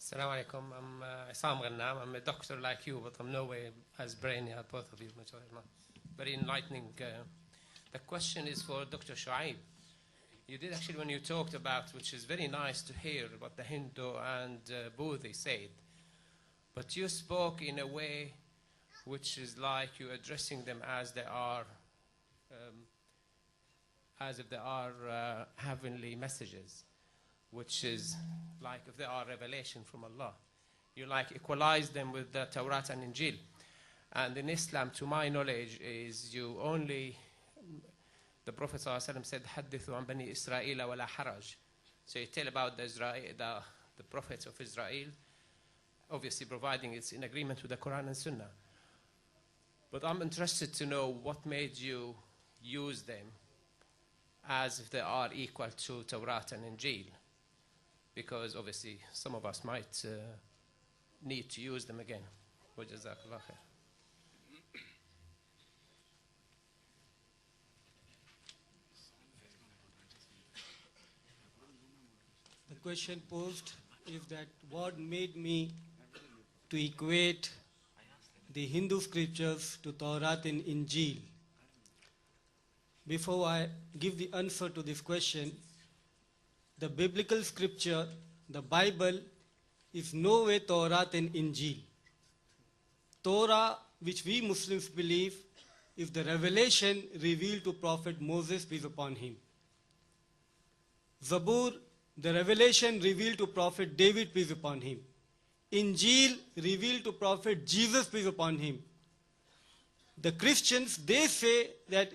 Assalamu alaikum. I'm Isam Ghannam. I'm a doctor like you, but I'm no way as brainy as both of you. Very enlightening. The question is for Dr. Shuaib. You did actually, when you talked about, which is very nice to hear what the Hindu and Buddha said, but you spoke in a way which is like you're addressing them as they are, as if they are heavenly messages, which is like if they are revelation from Allah. You like equalize them with the Torah and Injil. And in Islam, to my knowledge, is you only, the Prophet ﷺ said, حَدِّثُوا عَنْ بَنِي إِسْرَائِيلَ وَلَا حَرَجْ. So you tell about the prophets of Israel, obviously providing it's in agreement with the Quran and Sunnah. But I'm interested to know what made you use them as if they are equal to Torah and Injil. Because obviously some of us might need to use them again. وَجَزَاكَ اللَّهُ خَيْرًا. The question posed is that what made me to equate the Hindu scriptures to Torah and Injil. Before I give the answer to this question, the biblical scripture, the Bible, is no way Torah and Injil. Torah, which we Muslims believe, is the revelation revealed to Prophet Moses, peace upon him. Zabur, the revelation revealed to Prophet David, peace upon him. Injil, revealed to Prophet Jesus, peace upon him. The Christians, they say that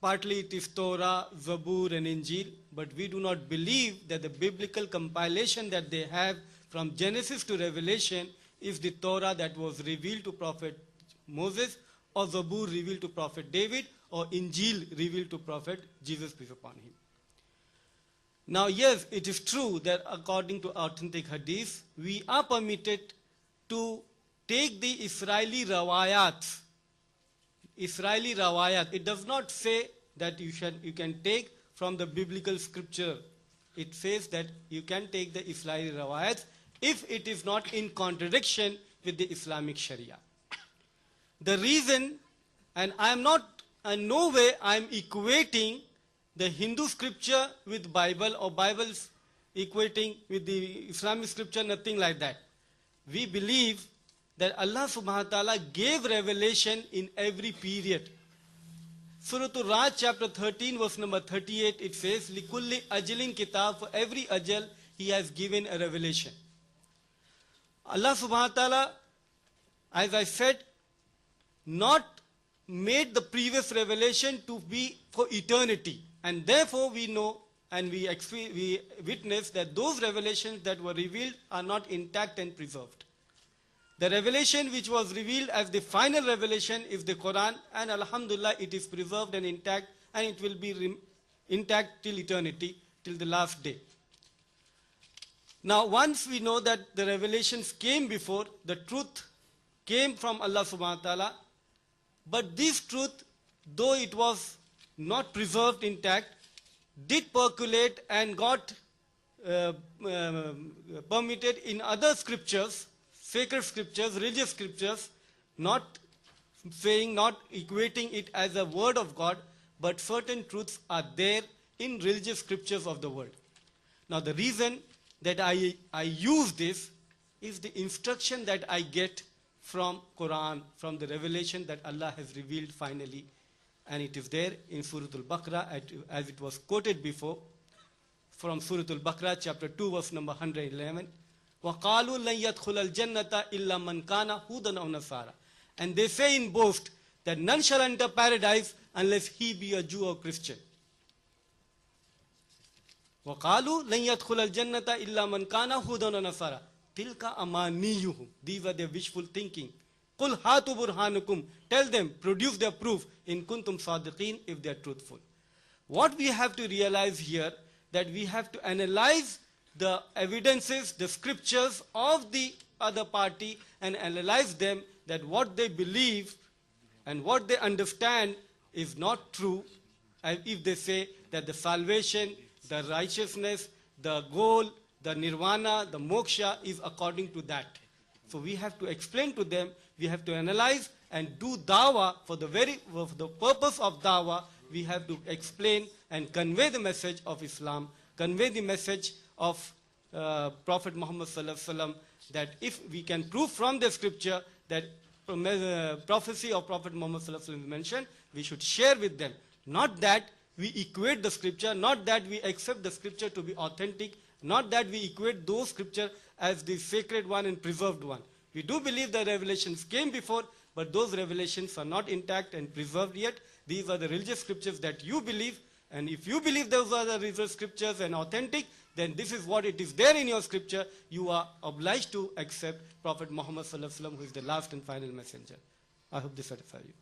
partly it is Torah, Zabur and Injil, but we do not believe that the biblical compilation that they have from Genesis to Revelation is the Torah that was revealed to Prophet Moses, or Zabur revealed to Prophet David, or Injil revealed to Prophet Jesus, peace upon him. Now yes, it is true that according to authentic hadith, we are permitted to take the Israeli rawayat. Israeli rawayat. It does not say that you can take from the biblical scripture. It says that you can take the Israeli rawayat if it is not in contradiction with the Islamic Sharia. The reason, and I am not, in no way I am equating the Hindu scripture with Bible or Bibles equating with the Islamic scripture, nothing like that. We believe that Allah subhanahu wa ta'ala gave revelation in every period. Surah Al-Ra'd chapter 13 verse number 38, it says, Likulli ajalin kitab, for every ajal he has given a revelation. Allah subhanahu wa ta'ala, as I said, not made the previous revelation to be for eternity. And therefore we know and we witness that those revelations that were revealed are not intact and preserved. The revelation which was revealed as the final revelation is the Quran, and alhamdulillah it is preserved and intact, and it will be intact till eternity, till the last day. Now once we know that the revelations came before, the truth came from Allah subhanahu wa ta'ala, but this truth, though it was not preserved intact, did percolate and got permitted in other scriptures, sacred scriptures, religious scriptures, not saying, not equating it as a word of God, but certain truths are there in religious scriptures of the world. Now the reason that I use this is the instruction that I get from Quran, from the revelation that Allah has revealed finally. And it is there in Surah Al-Baqarah, as it was quoted before, from Surah Al-Baqarah, chapter 2, verse number 111. وَقَالُوا لَنْ يَدْخُلَ الْجَنَّةَ إِلَّا مَنْ كَانَ هُودًا أَوْ نَصَارَى. And they say in boast that none shall enter paradise unless he be a Jew or Christian. وَقَالُوا لَنْ يَدْخُلَ الْجَنَّةَ إِلَّا مَنْ كَانَ هُودًا أَوْ نَصَارَى. تِلْكَ أَمَانِيُّهُمْ. These are their wishful thinking. قُلْ هَاتُوا بُرْهَانُكُمْ. Tell them, produce their proof, in kuntum sadiqeen, if they are truthful. What we have to realize here, that we have to analyze the evidences, the scriptures of the other party, and analyze them, that what they believe and what they understand is not true. And if they say that the salvation, the righteousness, the goal the nirvana, the moksha is according to that. So we have to explain to them, we have to analyze and do dawah for the purpose of dawah. We have to explain and convey the message of Islam, convey the message of Prophet Muhammad sallallahu alaihi wasallam, that if we can prove from the scripture that prophecy of Prophet Muhammad sallallahu alaihi wasallam is mentioned, we should share with them. Not that we equate the scripture, not that we accept the scripture to be authentic, not that we equate those scriptures as the sacred one and preserved one. We do believe the revelations came before, but those revelations are not intact and preserved yet. These are the religious scriptures that you believe, and if you believe those are the religious scriptures and authentic, then this is what it is there in your scripture. You are obliged to accept Prophet Muhammad sallallahu alaihi wasallam, who is the last and final messenger. I hope this satisfies you.